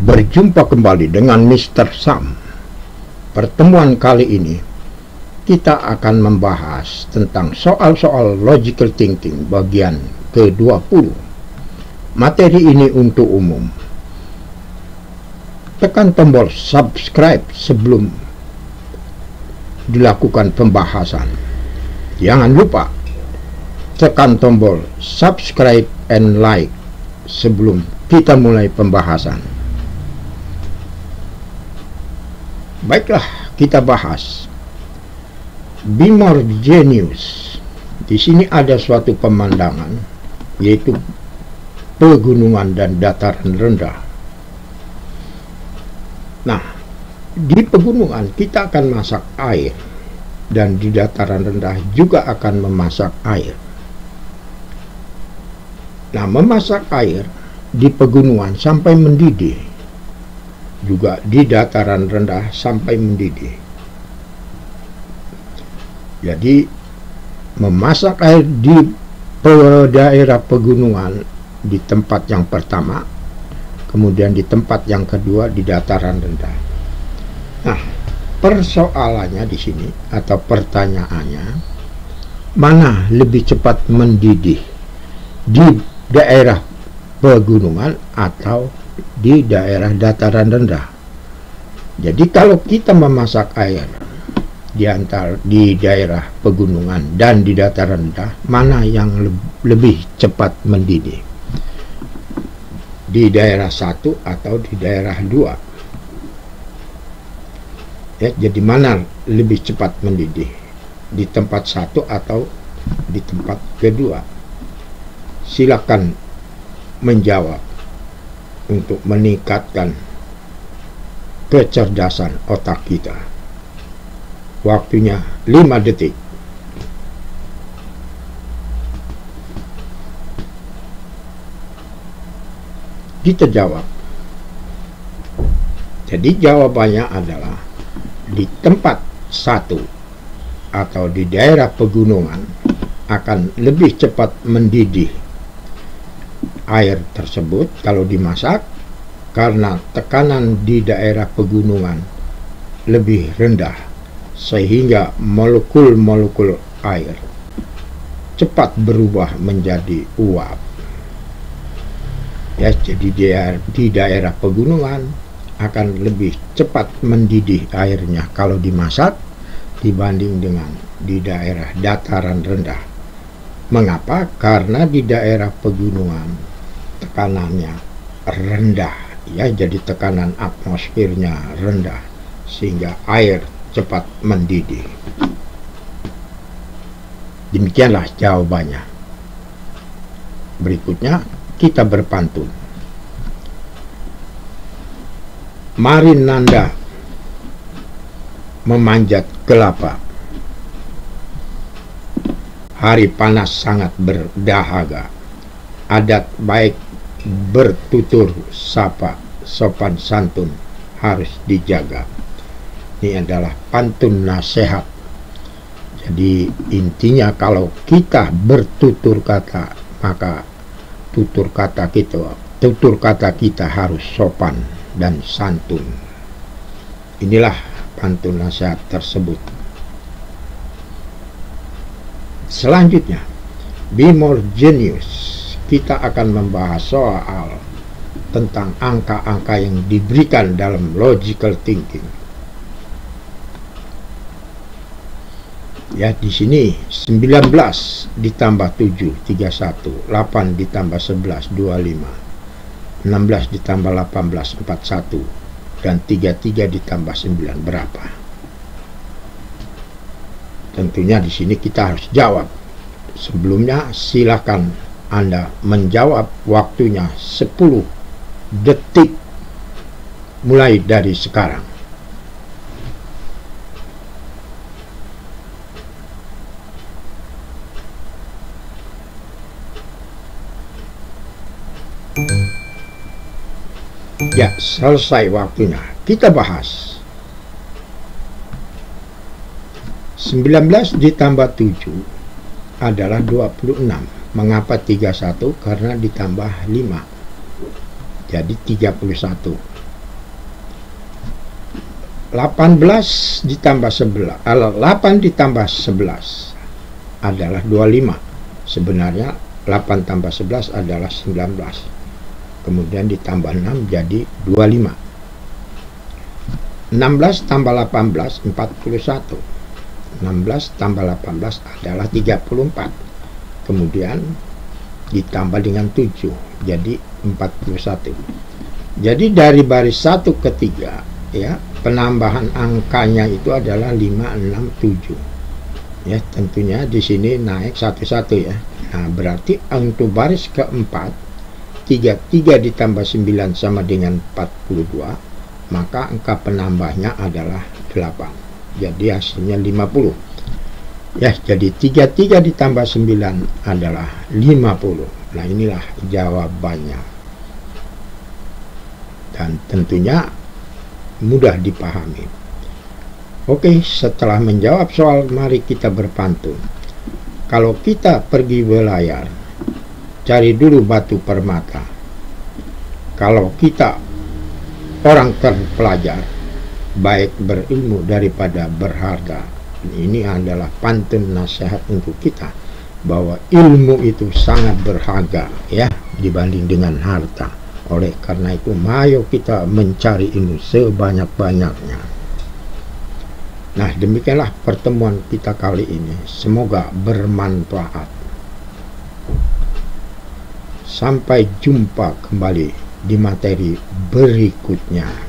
Berjumpa kembali dengan Mr. Sam. Pertemuan kali ini kita akan membahas tentang soal-soal logical thinking bagian ke-20. Materi ini untuk umum. Tekan tombol subscribe sebelum dilakukan pembahasan. Jangan lupa tekan tombol subscribe and like sebelum kita mulai pembahasan. Baiklah, kita bahas. Be more genius. Di sini ada suatu pemandangan, yaitu pegunungan dan dataran rendah. Nah, di pegunungan kita akan masak air, dan di dataran rendah juga akan memasak air. Nah, memasak air di pegunungan sampai mendidih, juga di dataran rendah sampai mendidih. Jadi memasak air di daerah pegunungan di tempat yang pertama, kemudian di tempat yang kedua di dataran rendah. Nah, persoalannya di sini atau pertanyaannya, mana lebih cepat mendidih, di daerah pegunungan atau di daerah dataran rendah? Jadi kalau kita memasak air di daerah pegunungan dan di dataran rendah, mana yang lebih cepat mendidih? Di daerah 1 atau di daerah 2? Ya, jadi mana lebih cepat mendidih? Di tempat 1 atau di tempat kedua? Silakan menjawab untuk meningkatkan kecerdasan otak kita. Waktunya 5 detik. Kita jawab. Jadi jawabannya adalah di tempat 1 atau di daerah pegunungan akan lebih cepat mendidih air tersebut kalau dimasak, karena tekanan di daerah pegunungan lebih rendah, sehingga molekul-molekul air cepat berubah menjadi uap. Ya, jadi di daerah pegunungan akan lebih cepat mendidih airnya kalau dimasak dibanding dengan di daerah dataran rendah. Mengapa? Karena di daerah pegunungan tekanannya rendah, ya, jadi tekanan atmosfernya rendah sehingga air cepat mendidih. Demikianlah jawabannya. Berikutnya kita berpantun. Mari Nanda memanjat kelapa, hari panas sangat berdahaga, adat baik bertutur sapa, sopan santun harus dijaga. Ini adalah pantun nasihat. Jadi intinya kalau kita bertutur kata, maka tutur kata kita harus sopan dan santun. Inilah pantun nasihat tersebut. Selanjutnya, be more genius. Kita akan membahas soal tentang angka-angka yang diberikan dalam logical thinking. Ya, di sini 19 ditambah 7 31, 8 ditambah 11 25, 16 ditambah 18 41, dan 33 ditambah 9 berapa? Tentunya di sini kita harus jawab. Sebelumnya silakan Anda menjawab, waktunya 10 detik mulai dari sekarang. Ya, selesai waktunya. Kita bahas. 19 ditambah 7 adalah 26. Mengapa 31? Karena ditambah 5. jadi 31. 18 ditambah 11, 8 ditambah 11 adalah 25. Sebenarnya 8 tambah 11 adalah 19. Kemudian ditambah 6 jadi 25. 16 tambah 18 41. 16 tambah 18 adalah 34. Kemudian ditambah dengan 7 jadi 41. Jadi dari baris 1 ke 3 ya, penambahan angkanya itu adalah 567. Ya, tentunya di sini naik satu-satu ya. Nah, berarti untuk baris keempat 33 ditambah 9 sama dengan 42, maka angka penambahnya adalah 8. Jadi hasilnya 50. Ya, jadi 33 ditambah 9 adalah 50. Nah, inilah jawabannya. Dan tentunya mudah dipahami. Oke, setelah menjawab soal, mari kita berpantun. Kalau kita pergi berlayar, cari dulu batu permata. Kalau kita orang terpelajar, baik berilmu daripada berharga. Ini adalah pantun nasihat untuk kita, bahwa ilmu itu sangat berharga ya dibanding dengan harta. Oleh karena itu, mari kita mencari ilmu sebanyak-banyaknya. Nah, demikianlah pertemuan kita kali ini. Semoga bermanfaat. Sampai jumpa kembali di materi berikutnya.